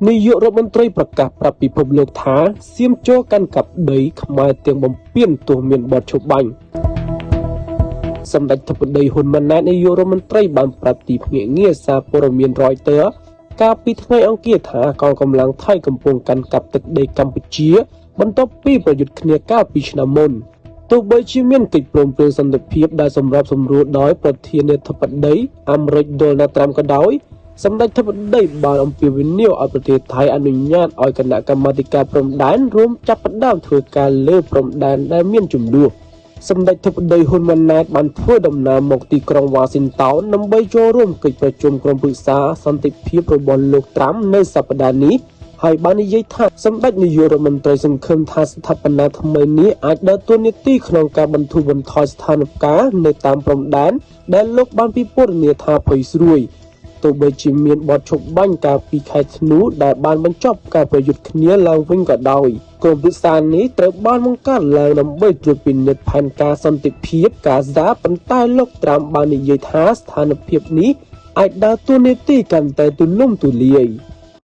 នាយករដ្ឋមន្ត្រីប្រកាសប្រាប់ពិភពលោកថាសៀមចូលកាន់កាប់ដីខ្មែរទាំងបំពេញទោះមានបទឈប់បាញ់សម្ដេចធិបតីហ៊ុនម៉ាណែតនាយករដ្ឋមន្ត្រីបានប្រាប់ទីភ្នាក់ងារសារព័ត៌មាន Reuters កាលពីថ្ងៃអង្គារថាកងកម្លាំងថៃកំពុងកាន់កាប់ទឹកដីកម្ពុជាបន្ទាប់ពីប្រយុទ្ធគ្នាកាលពីឆ្នាំមុនទោះបីជាមានកិច្ចព្រមព្រៀងសន្តិភាពដែលសម្របសម្រួលដោយប្រធានាធិបតីអាមេរិក Donald Trump ក៏ដោយសម្ដេចធិបតីបានអំពាវនាវឲ្យប្រទេសថៃអនុញ្ញាតឲ្យគណៈកម្មាធិការព្រំដែនរួមចាប់ផ្ដើមធ្វើការលើព្រំដែនដែលមានជម្លោះសម្ដេចធិបតីហ៊ុនម៉ាណែតបានធ្វើដំណើរមកទីក្រុងវ៉ាស៊ីនតោនដើម្បីចូលរួមកិច្ចប្រជុំក្រុមប្រឹក្សាសន្តិភាពរបស់លោកត្រាំនៅសប្តាហ៍នេះហើយបាននិយាយថាសម្ដេចនាយករដ្ឋមន្ត្រីសង្ឃឹមថាស្ថាបនាថ្មីនេះអាចដើរតួនាទីក្នុងការបន្ធូរបន្ថយស្ថានភាពនៅតាមព្រំដែនដែលលោកបានពិពណ៌នាថាភ័យស្រួយទោះបីជាមានបទឈប់បាញ់កាលពីខែធ្នូដែលបានបញ្ចប់ការប្រយុទ្ធគ្នាឡើងវិញក៏ដោយក្រុមប្រឹក្សានេះត្រូវបានបង្កើតឡើងដើម្បីត្រួតពិនិត្យផែនការសន្តិភាពកាហ្សាប៉ុន្តែលោកត្រាំបាននិយាយថាស្ថានភាពនេះអាចដើរតួនាទីកាន់តែទូលំទូលាយ